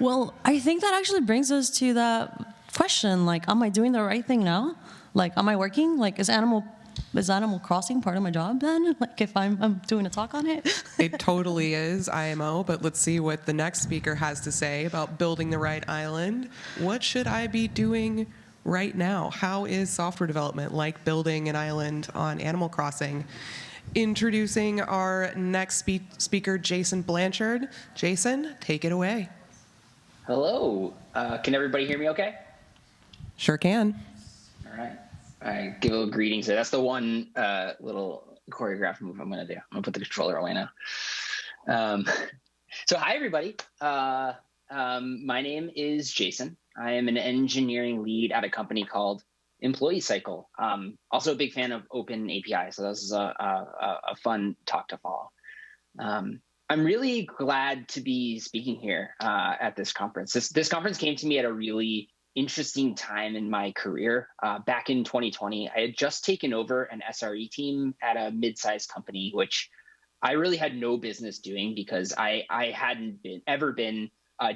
Well, I think that actually brings us to that question, like, am I doing the right thing now? Like, am I working? Like, is Animal Crossing part of my job then? Like, if I'm doing a talk on it? It totally is IMO, but let's see what the next speaker has to say about building the right island. What should I be doing right now? How is software development like building an island on Animal Crossing? Introducing our next speaker, Jason Blanchard. Jason, take it away. Hello. Can everybody hear me okay? Sure can. All right. I give a little greetings. That's the one little choreographed move I'm going to do. I'm going to put the controller away now. So hi, everybody. My name is Jason. I am an engineering lead at a company called Employee Cycle. Also a big fan of open API. So this is a fun talk to follow. I'm really glad to be speaking here at this conference. This conference came to me at a really interesting time in my career. Back in 2020, I had just taken over an SRE team at a mid-sized company, which I really had no business doing because I hadn't ever been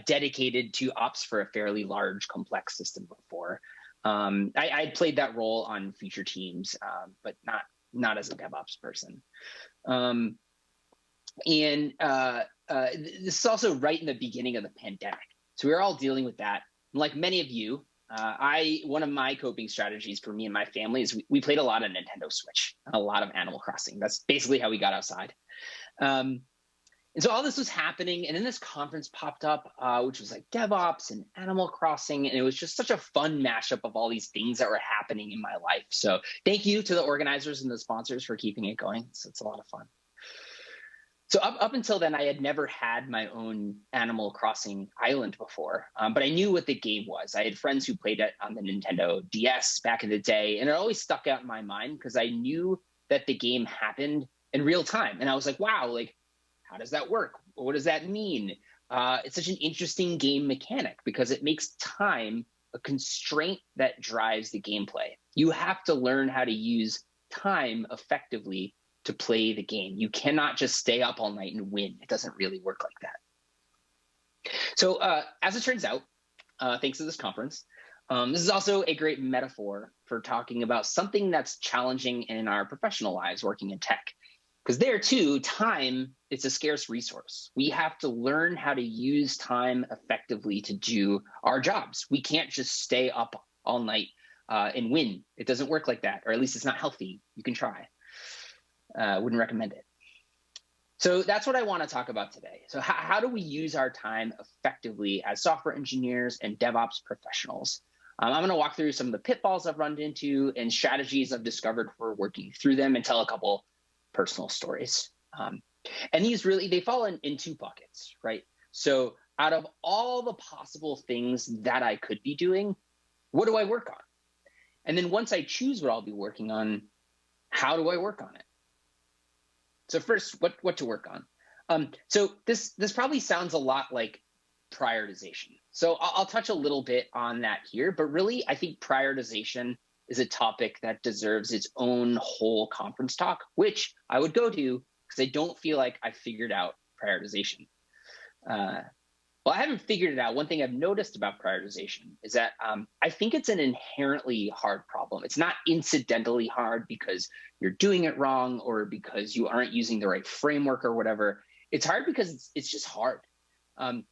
dedicated to ops for a fairly large, complex system before. I played that role on future teams, but not as a DevOps person. And this is also right in the beginning of the pandemic. So we were all dealing with that. Like many of you, one of my coping strategies for me and my family is we played a lot of Nintendo Switch, a lot of Animal Crossing. That's basically how we got outside. And so all this was happening, and then this conference popped up, which was like DevOps and Animal Crossing, and it was just such a fun mashup of all these things that were happening in my life. So thank you to the organizers and the sponsors for keeping it going. It's a lot of fun. So up until then, I had never had my own Animal Crossing island before, but I knew what the game was. I had friends who played it on the Nintendo DS back in the day, and it always stuck out in my mind because I knew that the game happened in real time. And I was like, wow, like, how does that work? What does that mean? It's such an interesting game mechanic because it makes time a constraint that drives the gameplay. You have to learn how to use time effectively to play the game. You cannot just stay up all night and win. It doesn't really work like that. So as it turns out, thanks to this conference, this is also a great metaphor for talking about something that's challenging in our professional lives working in tech. Because there too, time is a scarce resource. We have to learn how to use time effectively to do our jobs. We can't just stay up all night and win. It doesn't work like that, or at least it's not healthy. You can try. Wouldn't recommend it. So that's what I want to talk about today. So how do we use our time effectively as software engineers and DevOps professionals? I'm going to walk through some of the pitfalls I've run into and strategies I've discovered for working through them and tell a couple personal stories. And these really, they fall in two buckets, right? So out of all the possible things that I could be doing, what do I work on? And then once I choose what I'll be working on, how do I work on it? So first, what to work on? So this probably sounds a lot like prioritization. So I'll touch a little bit on that here, but really I think prioritization is a topic that deserves its own whole conference talk, which I would go to because I don't feel like I figured out prioritization. Well, I haven't figured it out. One thing I've noticed about prioritization is that I think it's an inherently hard problem. It's not incidentally hard because you're doing it wrong or because you aren't using the right framework or whatever. It's hard because it's just hard. And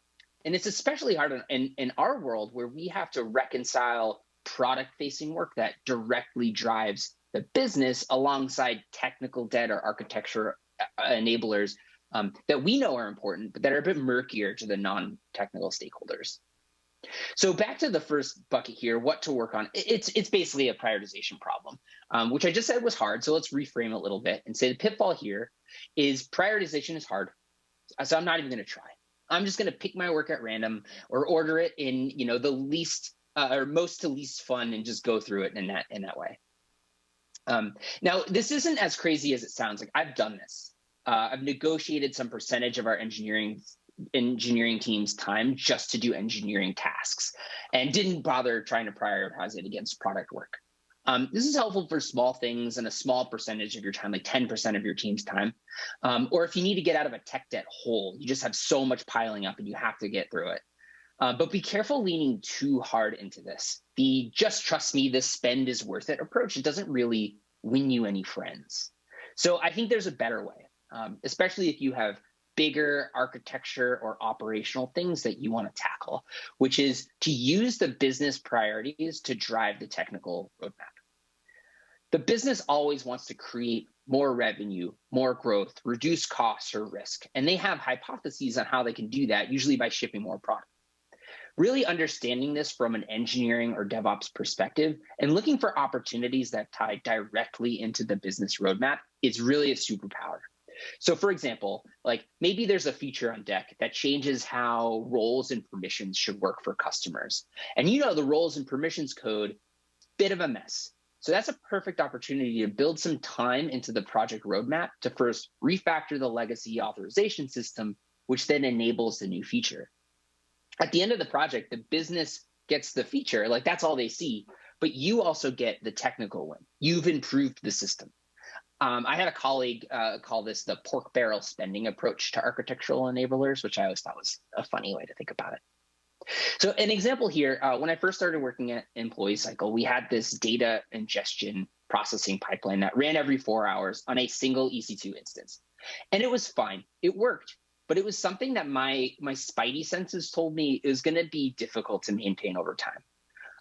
it's especially hard in our world where we have to reconcile product-facing work that directly drives the business alongside technical debt or architecture enablers that we know are important, but that are a bit murkier to the non-technical stakeholders. So back to the first bucket here, what to work on. It's basically a prioritization problem, which I just said was hard. So let's reframe it a little bit and say the pitfall here is prioritization is hard. So I'm not even going to try. I'm just going to pick my work at random or order it in, the least or most to least fun and just go through it in that way. Now, this isn't as crazy as it sounds. Like I've done this. I've negotiated some percentage of our engineering team's time just to do engineering tasks and didn't bother trying to prioritize it against product work. This is helpful for small things and a small percentage of your time, like 10% of your team's time. Or if you need to get out of a tech debt hole, you just have so much piling up and you have to get through it. But be careful leaning too hard into this. The just trust me, this spend is worth it approach, it doesn't really win you any friends. So I think there's a better way, especially if you have bigger architecture or operational things that you want to tackle, which is to use the business priorities to drive the technical roadmap. The business always wants to create more revenue, more growth, reduce costs or risk, and they have hypotheses on how they can do that, usually by shipping more product. Really understanding this from an engineering or DevOps perspective and looking for opportunities that tie directly into the business roadmap is really a superpower. So for example, like maybe there's a feature on deck that changes how roles and permissions should work for customers. And the roles and permissions code, bit of a mess. So that's a perfect opportunity to build some time into the project roadmap to first refactor the legacy authorization system, which then enables the new feature. At the end of the project, the business gets the feature, like that's all they see, but you also get the technical win. You've improved the system. I had a colleague call this the pork barrel spending approach to architectural enablers, which I always thought was a funny way to think about it. So an example here, when I first started working at Employee Cycle, we had this data ingestion processing pipeline that ran every 4 hours on a single EC2 instance. And it was fine. It worked. But it was something that my spidey senses told me is going to be difficult to maintain over time.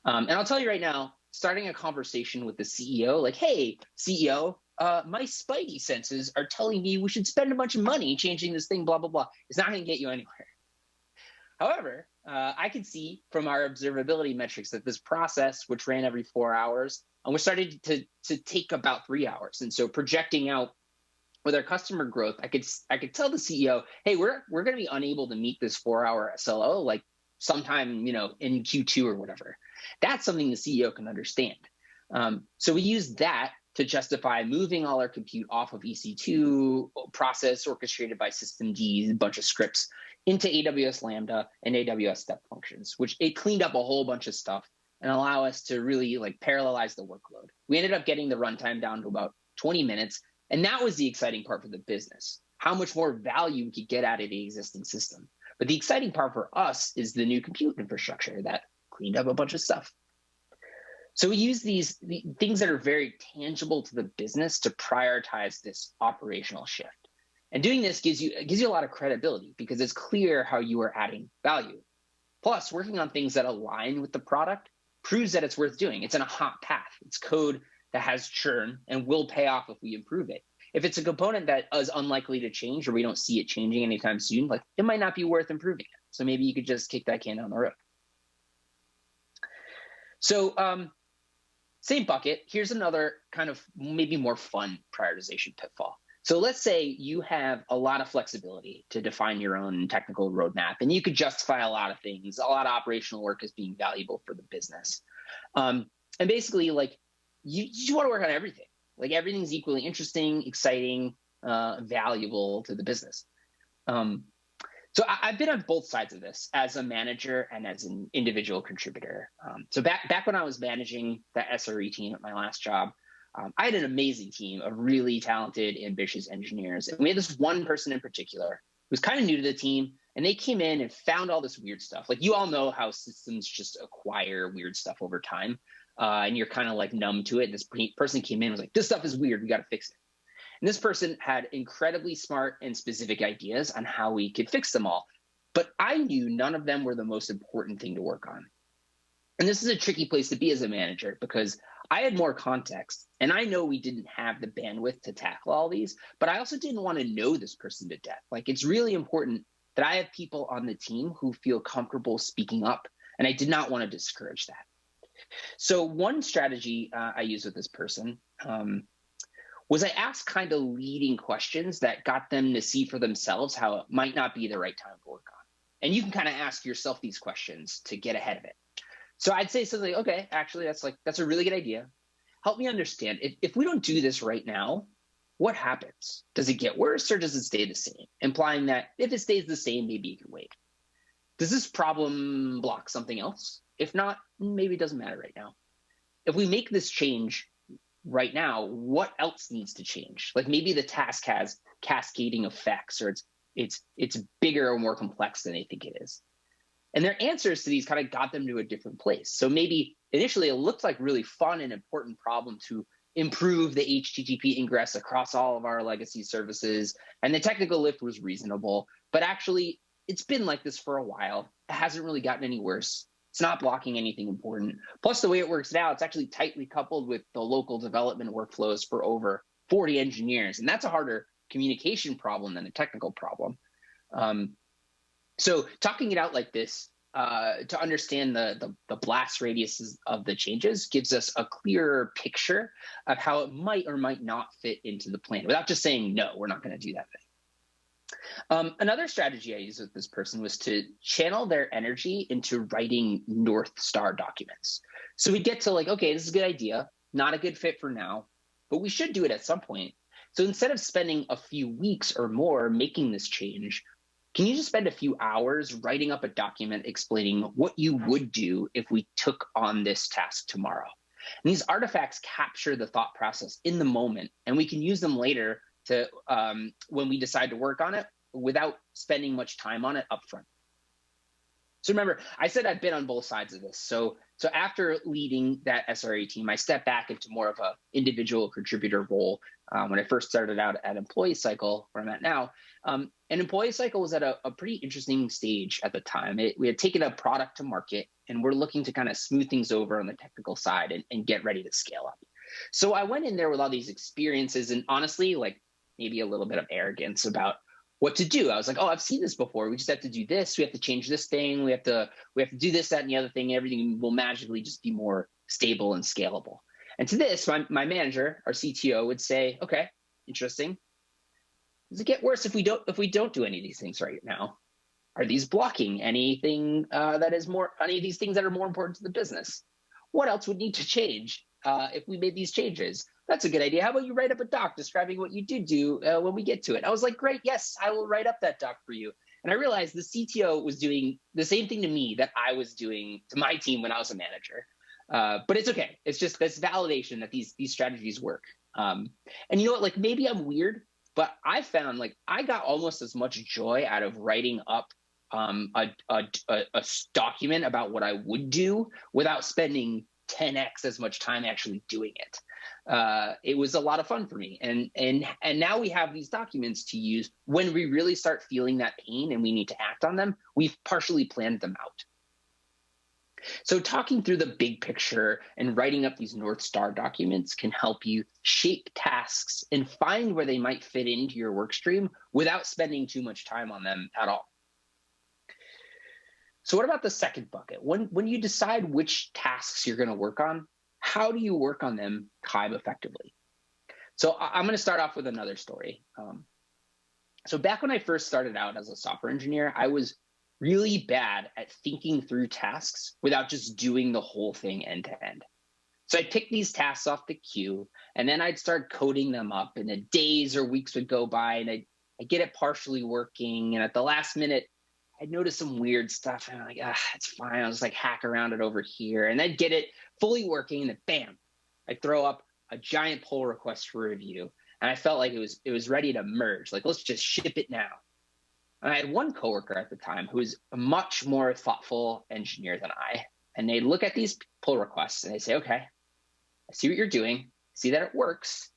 And I'll tell you right now, starting a conversation with the CEO, like, hey, CEO, my spidey senses are telling me we should spend a bunch of money changing this thing, blah, blah, blah. It's not going to get you anywhere. However, I could see from our observability metrics that this process, which ran every 4 hours, was starting to take about 3 hours. And so projecting out with our customer growth, I could tell the CEO, hey, we're going to be unable to meet this 4-hour SLO like sometime in Q2 or whatever. That's something the CEO can understand. So we use that to justify moving all our compute off of EC2 process orchestrated by systemd, a bunch of scripts, into AWS Lambda and AWS step functions, which it cleaned up a whole bunch of stuff and allow us to really parallelize the workload. We ended up getting the runtime down to about 20 minutes. And that was the exciting part for the business, how much more value we could get out of the existing system. But the exciting part for us is the new compute infrastructure that cleaned up a bunch of stuff. So we use the things that are very tangible to the business to prioritize this operational shift. And doing this gives you a lot of credibility because it's clear how you are adding value. Plus, working on things that align with the product proves that it's worth doing. It's in a hot path. It's code that has churn and will pay off if we improve it. If it's a component that is unlikely to change or we don't see it changing anytime soon, it might not be worth improving it. So maybe you could just kick that can down the road. So same bucket. Here's another kind of maybe more fun prioritization pitfall. So let's say you have a lot of flexibility to define your own technical roadmap, and you could justify a lot of things, a lot of operational work as being valuable for the business. And basically, you just want to work on everything. Everything's equally interesting, exciting, valuable to the business. So I've been on both sides of this as a manager and as an individual contributor. So back when I was managing the SRE team at my last job, I had an amazing team of really talented, ambitious engineers. And we had this one person in particular who was kind of new to the team, and they came in and found all this weird stuff. You all know how systems just acquire weird stuff over time. And you're kind of numb to it. This person came in and was like, this stuff is weird. We got to fix it. And this person had incredibly smart and specific ideas on how we could fix them all. But I knew none of them were the most important thing to work on. And this is a tricky place to be as a manager because I had more context and I know we didn't have the bandwidth to tackle all these, but I also didn't want to know this person to death. It's really important that I have people on the team who feel comfortable speaking up. And I did not want to discourage that. So one strategy I used with this person was I asked kind of leading questions that got them to see for themselves how it might not be the right time to work on. And you can kind of ask yourself these questions to get ahead of it. So I'd say something like, okay, actually, that's a really good idea. Help me understand. If we don't do this right now, what happens? Does it get worse or does it stay the same? Implying that if it stays the same, maybe you can wait. Does this problem block something else? If not, maybe it doesn't matter right now. If we make this change right now, what else needs to change? Maybe the task has cascading effects or it's bigger or more complex than they think it is. And their answers to these kind of got them to a different place. So maybe initially it looked like really fun and important problem to improve the HTTP ingress across all of our legacy services. And the technical lift was reasonable, but actually it's been like this for a while. It hasn't really gotten any worse. It's not blocking anything important. Plus the way it works now, it's actually tightly coupled with the local development workflows for over 40 engineers. And that's a harder communication problem than a technical problem. So talking it out like this to understand the blast radiuses of the changes gives us a clearer picture of how it might or might not fit into the plan without just saying, no, we're not going to do that thing. Another strategy I used with this person was to channel their energy into writing North Star documents. So we'd get to like, okay, this is a good idea, not a good fit for now, but we should do it at some point. So instead of spending a few weeks or more making this change, can you just spend a few hours writing up a document explaining what you would do if we took on this task tomorrow? And these artifacts capture the thought process in the moment, and we can use them later to when we decide to work on it without spending much time on it upfront. So remember, I said I've been on both sides of this. So after leading that SRE team, I stepped back into more of an individual contributor role when I first started out at Employee Cycle, where I'm at now. And Employee Cycle was at a pretty interesting stage at the time. We had taken a product to market, and we're looking to kind of smooth things over on the technical side and get ready to scale up. So I went in there with all these experiences and honestly, like maybe a little bit of arrogance about what to do. I was like, oh, I've seen this before. We just have to do this. We have to change this thing. We have to do this, that, and the other thing. Everything will magically just be more stable and scalable. And to this, my manager, our CTO, would say, okay, interesting. Does it get worse if we don't do any of these things right now? Are these blocking anything any of these things that are more important to the business? What else would need to change if we made these changes? That's a good idea. How about you write up a doc describing what you do when we get to it? I was like, great, yes, I will write up that doc for you. And I realized the CTO was doing the same thing to me that I was doing to my team when I was a manager. But it's okay. It's just this validation that these strategies work. And you know what, like maybe I'm weird, but I found like I got almost as much joy out of writing up a document about what I would do without spending 10x as much time actually doing it. It was a lot of fun for me. And now we have these documents to use when we really start feeling that pain and we need to act on them. We've partially planned them out. So talking through the big picture and writing up these North Star documents can help you shape tasks and find where they might fit into your work stream without spending too much time on them at all. So what about the second bucket? When you decide which tasks you're going to work on, how do you work on them time effectively? So I'm going to start off with another story. So back when I first started out as a software engineer, I was really bad at thinking through tasks without just doing the whole thing end to end. So I'd pick these tasks off the queue, and then I'd start coding them up, and the days or weeks would go by, and I'd get it partially working, and at the last minute, I'd notice some weird stuff, and I'm like, it's fine. I'll just like hack around it over here, and I'd get it fully working, and then bam, I'd throw up a giant pull request for review, and I felt like it was ready to merge. Like, let's just ship it now. And I had one coworker at the time who was a much more thoughtful engineer than I, and they'd look at these pull requests and they'd say, okay, I see what you're doing, I see that it works,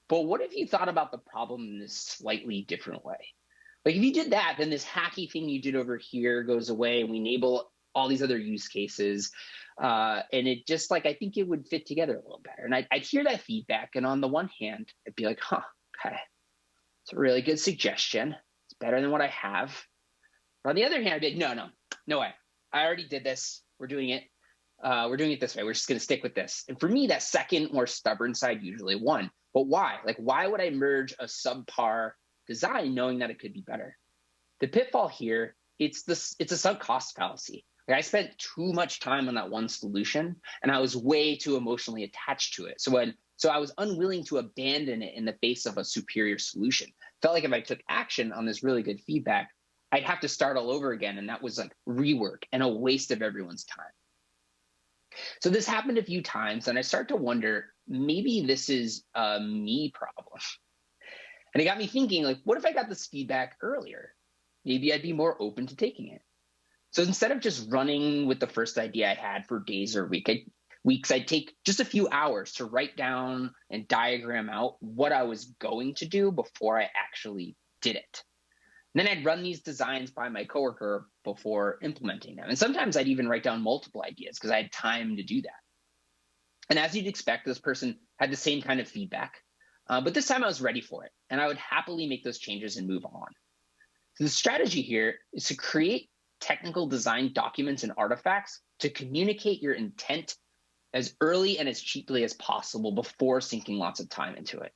but what if you thought about the problem in this slightly different way? Like if you did that, then this hacky thing you did over here goes away and we enable all these other use cases. And it just like, I think it would fit together a little better. And I'd hear that feedback. And on the one hand, I'd be like, okay, it's a really good suggestion. It's better than what I have. But on the other hand, I'd be like, no way. I already did this. We're doing it. We're doing it this way. We're just going to stick with this. And for me, that second, more stubborn side usually won. But why? Like, why would I merge a subpar design knowing that it could be better? The pitfall here, it's a sunk cost fallacy. Like I spent too much time on that one solution and I was way too emotionally attached to it. So I was unwilling to abandon it in the face of a superior solution. Felt like if I took action on this really good feedback, I'd have to start all over again. And that was like rework and a waste of everyone's time. So this happened a few times and I start to wonder, maybe this is a me problem. And it got me thinking, like, what if I got this feedback earlier? Maybe I'd be more open to taking it. So instead of just running with the first idea I had for days or weeks, I'd take just a few hours to write down and diagram out what I was going to do before I actually did it. And then I'd run these designs by my coworker before implementing them. And sometimes I'd even write down multiple ideas because I had time to do that. And as you'd expect, this person had the same kind of feedback, but this time I was ready for it. And I would happily make those changes and move on. So the strategy here is to create technical design documents and artifacts to communicate your intent as early and as cheaply as possible before sinking lots of time into it.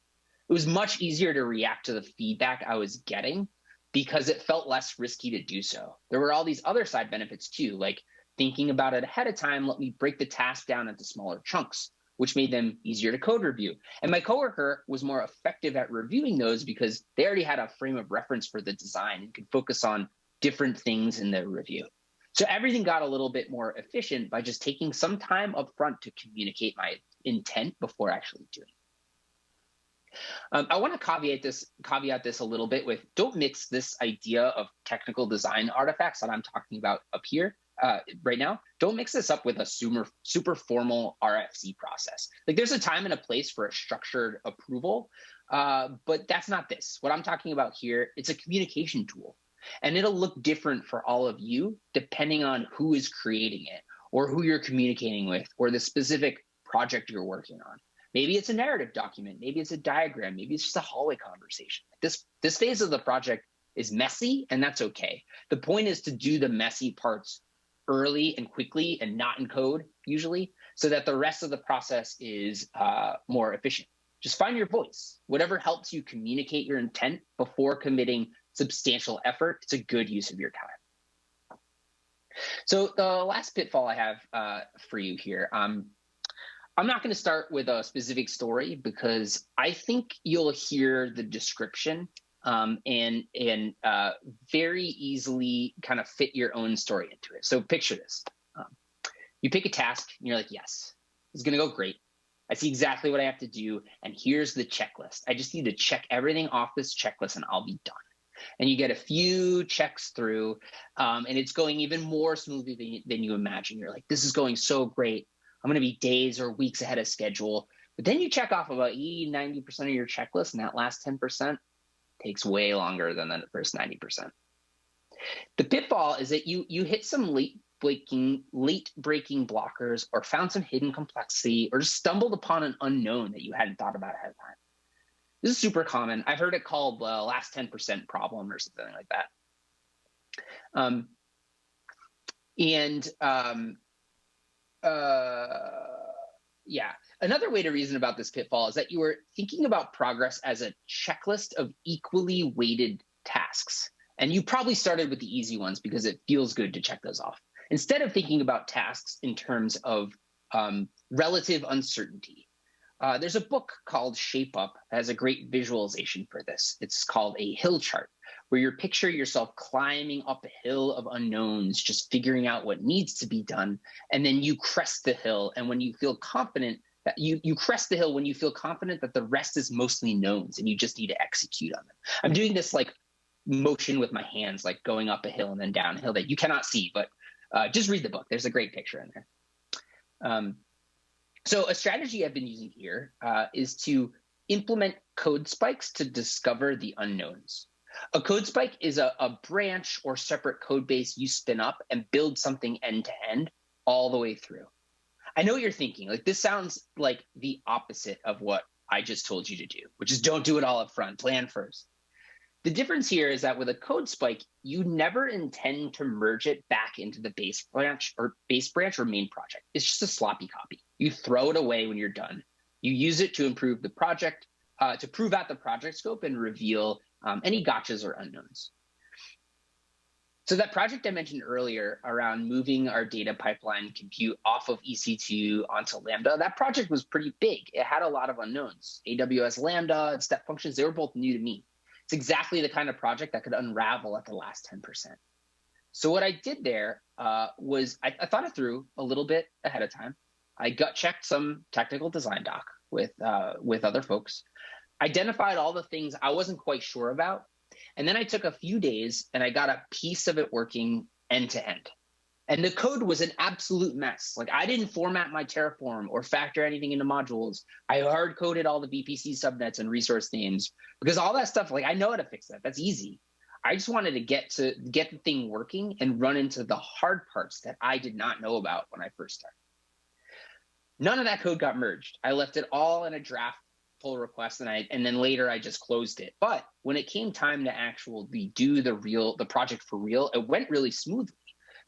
It was much easier to react to the feedback I was getting because it felt less risky to do so. There were all these other side benefits too, like thinking about it ahead of time let me break the task down into smaller chunks, which made them easier to code review. And my coworker was more effective at reviewing those because they already had a frame of reference for the design and could focus on different things in their review. So everything got a little bit more efficient by just taking some time up front to communicate my intent before actually doing it. I want to caveat this a little bit with, don't mix this idea of technical design artifacts that I'm talking about up here right now. Don't mix this up with a super formal RFC process. Like there's a time and a place for a structured approval, but that's not this. What I'm talking about here, it's a communication tool. And it'll look different for all of you depending on who is creating it or who you're communicating with or the specific project you're working on. Maybe it's a narrative document. Maybe it's a diagram. Maybe it's just a hallway conversation. This phase of the project is messy, and that's okay. The point is to do the messy parts early and quickly and not in code usually, so that the rest of the process is more efficient. Just find your voice. Whatever helps you communicate your intent before committing substantial effort, it's a good use of your time. So the last pitfall I have for you here, I'm not going to start with a specific story because I think you'll hear the description and very easily kind of fit your own story into it. So picture this. You pick a task and you're like, yes, it's going to go great. I see exactly what I have to do. And here's the checklist. I just need to check everything off this checklist and I'll be done. And you get a few checks through and it's going even more smoothly than you imagine. You're like, this is going so great. I'm going to be days or weeks ahead of schedule. But then you check off about 80, 90% of your checklist, and that last 10% takes way longer than the first 90%. The pitfall is that you hit some late-breaking blockers or found some hidden complexity or just stumbled upon an unknown that you hadn't thought about ahead of time. This is super common. I've heard it called the last 10% problem or something like that. Another way to reason about this pitfall is that you are thinking about progress as a checklist of equally weighted tasks. And you probably started with the easy ones because it feels good to check those off, instead of thinking about tasks in terms of relative uncertainty. There's a book called Shape Up that has a great visualization for this. It's called a hill chart, where you picture yourself climbing up a hill of unknowns, just figuring out what needs to be done. And then you crest the hill. And when you feel confident that you crest the hill, when you feel confident that the rest is mostly knowns and you just need to execute on them. I'm doing this like motion with my hands, like going up a hill and then down a hill that you cannot see, but just read the book. There's a great picture in there. So a strategy I've been using here is to implement code spikes to discover the unknowns. A code spike is a branch or separate code base you spin up and build something end to end all the way through. I know what you're thinking. Like, this sounds like the opposite of what I just told you to do, which is don't do it all up front, plan first. The difference here is that with a code spike, you never intend to merge it back into the base branch or main project. It's just a sloppy copy. You throw it away when you're done. You use it to improve the project, to prove out the project scope and reveal any gotchas or unknowns. So that project I mentioned earlier around moving our data pipeline compute off of EC2 onto Lambda, that project was pretty big. It had a lot of unknowns. AWS Lambda and step functions, they were both new to me. It's exactly the kind of project that could unravel at the last 10%. So what I did there was I thought it through a little bit ahead of time. I gut checked some technical design doc with other folks, identified all the things I wasn't quite sure about, and then I took a few days and I got a piece of it working end to end. And the code was an absolute mess. Like I didn't format my Terraform or factor anything into modules. I hard coded all the VPC subnets and resource names because all that stuff, like I know how to fix that. That's easy. I just wanted to get the thing working and run into the hard parts that I did not know about when I first started. None of that code got merged. I left it all in a draft pull request, and then later I just closed it. But when it came time to actually do the project for real, it went really smoothly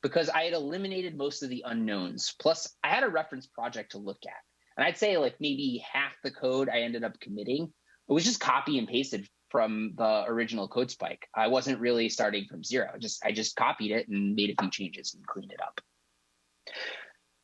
because I had eliminated most of the unknowns. Plus, I had a reference project to look at. And I'd say like maybe half the code I ended up committing, it was just copy and pasted from the original code spike. I wasn't really starting from zero. I just copied it and made a few changes and cleaned it up.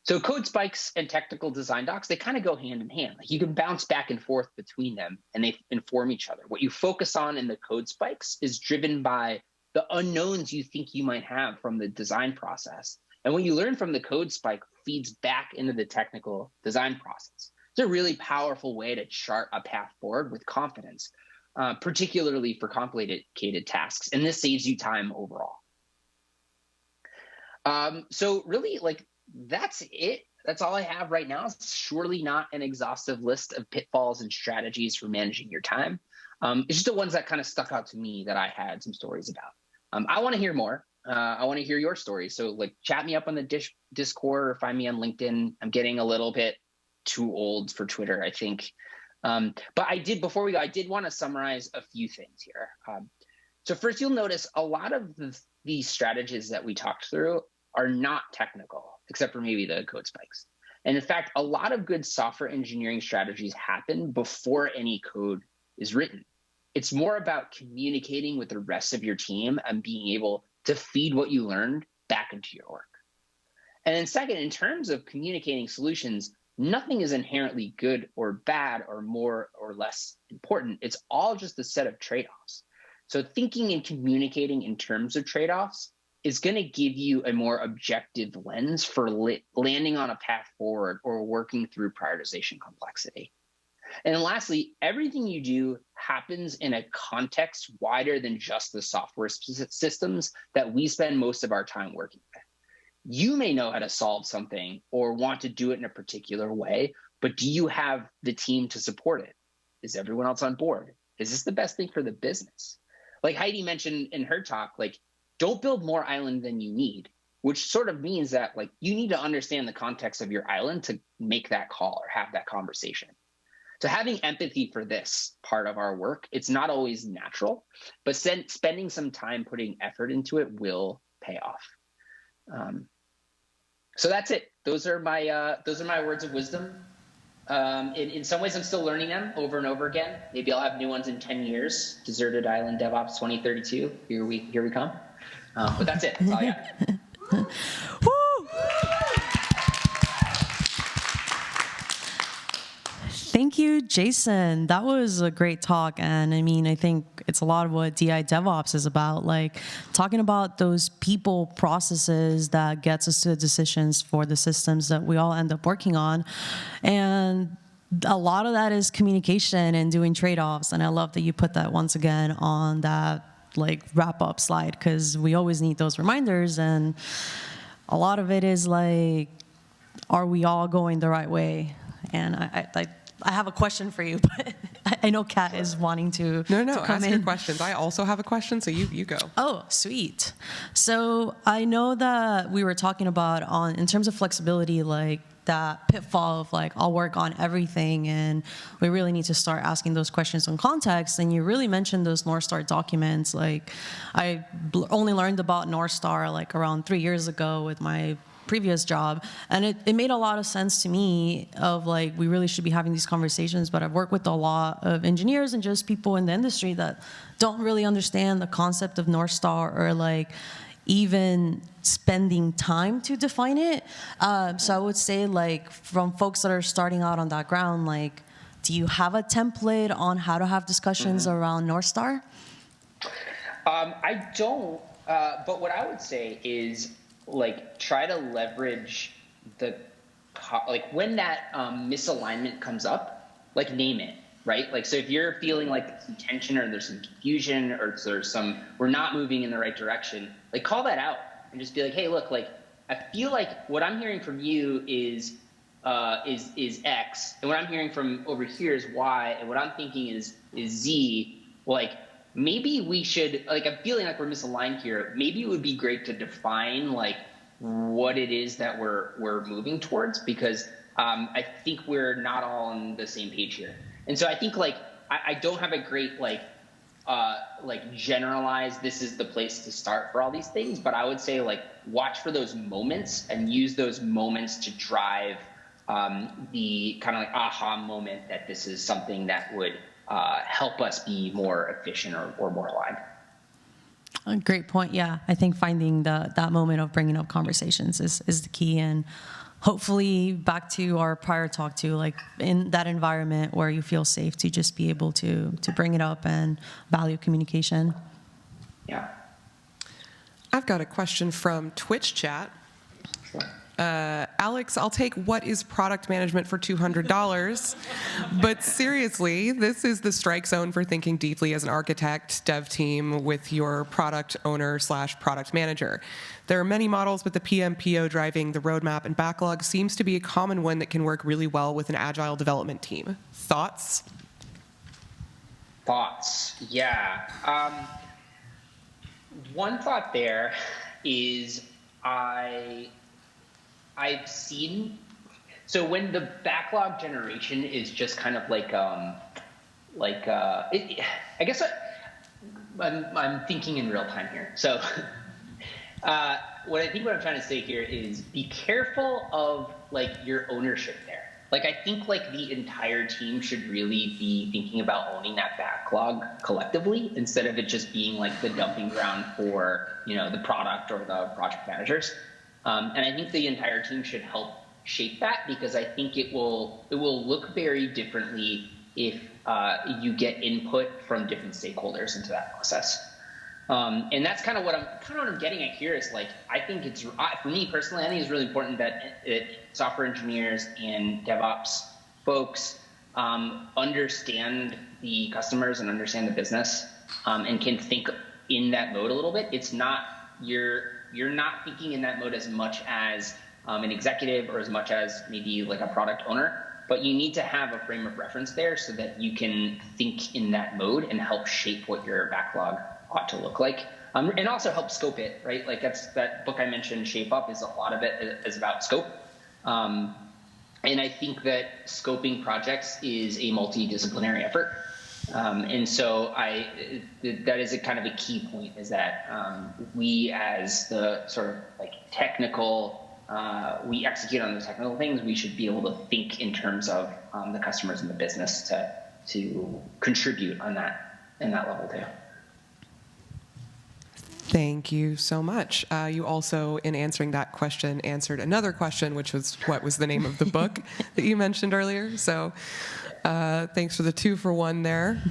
So code spikes and technical design docs, they kind of go hand in hand. Like you can bounce back and forth between them and they inform each other. What you focus on in the code spikes is driven by the unknowns you think you might have from the design process. And what you learn from the code spike feeds back into the technical design process. It's a really powerful way to chart a path forward with confidence, particularly for complicated tasks. And this saves you time overall. So really, like, that's it. That's all I have right now. It's surely not an exhaustive list of pitfalls and strategies for managing your time. It's just the ones that kind of stuck out to me that I had some stories about. I want to hear more. I want to hear your stories. So like chat me up on the Discord or find me on LinkedIn. I'm getting a little bit too old for Twitter, I think. But before we go, I did want to summarize a few things here. So first, you'll notice a lot of these strategies that we talked through are not technical, except for maybe the code spikes. And in fact, a lot of good software engineering strategies happen before any code is written. It's more about communicating with the rest of your team and being able to feed what you learned back into your work. And then second, in terms of communicating solutions, nothing is inherently good or bad or more or less important. It's all just a set of trade-offs. So thinking and communicating in terms of trade-offs is going to give you a more objective lens for landing on a path forward or working through prioritization complexity. And then lastly, everything you do happens in a context wider than just the software systems that we spend most of our time working with. You may know how to solve something or want to do it in a particular way, but do you have the team to support it? Is everyone else on board? Is this the best thing for the business? Like Heidi mentioned in her talk, like, don't build more island than you need, which sort of means that like you need to understand the context of your island to make that call or have that conversation. So having empathy for this part of our work, it's not always natural, but spending some time putting effort into it will pay off. So that's it. Those are my words of wisdom. In some ways, I'm still learning them over and over again. Maybe I'll have new ones in 10 years. Deserted Island DevOps 2032. Here we come. But that's it. That's all I got. Woo! Thank you, Jason. That was a great talk. And I mean, I think it's a lot of what DI DevOps is about, like talking about those people processes that gets us to the decisions for the systems that we all end up working on. And a lot of that is communication and doing trade-offs. And I love that you put that once again on that like wrap-up slide, because we always need those reminders. And a lot of it is like, are we all going the right way? And I have a question for you, but I know Kat is wanting to No, to come ask in. your questions. I also have a question, so you go. Oh, sweet. So I know that we were talking about in terms of flexibility, like that pitfall of like, I'll work on everything, and we really need to start asking those questions in context. And you really mentioned those North Star documents. Like I only learned about North Star like around 3 years ago with my previous job, and it made a lot of sense to me of like, we really should be having these conversations. But I've worked with a lot of engineers and just people in the industry that don't really understand the concept of North Star, or like even spending time to define it. So I would say, like, from folks that are starting out on that ground, like, do you have a template on how to have discussions around North Star? I don't, but what I would say is, like, try to leverage like when that misalignment comes up, like, name it, right? Like, so if you're feeling like there's some tension or there's some confusion or we're not moving in the right direction, like, call that out and just be like, hey, look, like, I feel like what I'm hearing from you is X, and what I'm hearing from over here is Y, and what I'm thinking is Z. Like maybe we should, like I'm feeling like we're misaligned here. Maybe it would be great to define like what it is that we're moving towards, because I think we're not all on the same page here. And so I think like I don't have a great like generalized this is the place to start for all these things, but I would say like watch for those moments and use those moments to drive the kind of like aha moment that this is something that would help us be more efficient or more aligned. A great point. Yeah, I think finding that moment of bringing up conversations is the key, and hopefully back to our prior talk too, like in that environment where you feel safe to just be able to bring it up and value communication. Yeah. I've got a question from Twitch chat. Sure. Alex, I'll take what is product management for $200, but seriously, this is the strike zone for thinking deeply as an architect, dev team with your product owner / product manager. There are many models, but the PMPO driving the roadmap and backlog seems to be a common one that can work really well with an agile development team. Thoughts? Yeah. One thought there is I've seen, so when the backlog generation is just kind of like I guess I'm thinking in real time here. So what I'm trying to say here is be careful of like your ownership there. Like I think like the entire team should really be thinking about owning that backlog collectively instead of it just being like the dumping ground for, the product or the project managers. And I think the entire team should help shape that, because I think it will look very differently if you get input from different stakeholders into that process. And that's kind of what I'm getting at here is like, I think it's, for me personally, I think it's really important that software engineers and DevOps folks understand the customers and understand the business and can think in that mode a little bit. It's not, you're not thinking in that mode as much as an executive or as much as maybe like a product owner, but you need to have a frame of reference there so that you can think in that mode and help shape what your backlog ought to look like, and also help scope it, right? Like that book I mentioned, Shape Up, is a lot of it is about scope. And I think that scoping projects is a multidisciplinary effort. And so that is a kind of a key point, is that we as the sort of like technical, we execute on the technical things, we should be able to think in terms of the customers and the business to contribute on that, in that level too. Thank you so much. You also, in answering that question, answered another question, which was what was the name of the book that you mentioned earlier. So thanks for the 2-for-1 there.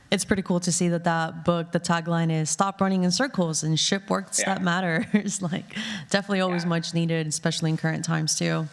It's pretty cool to see that book, the tagline is "Stop running in circles and ship works that matters." Like, definitely always much needed, especially in current times too.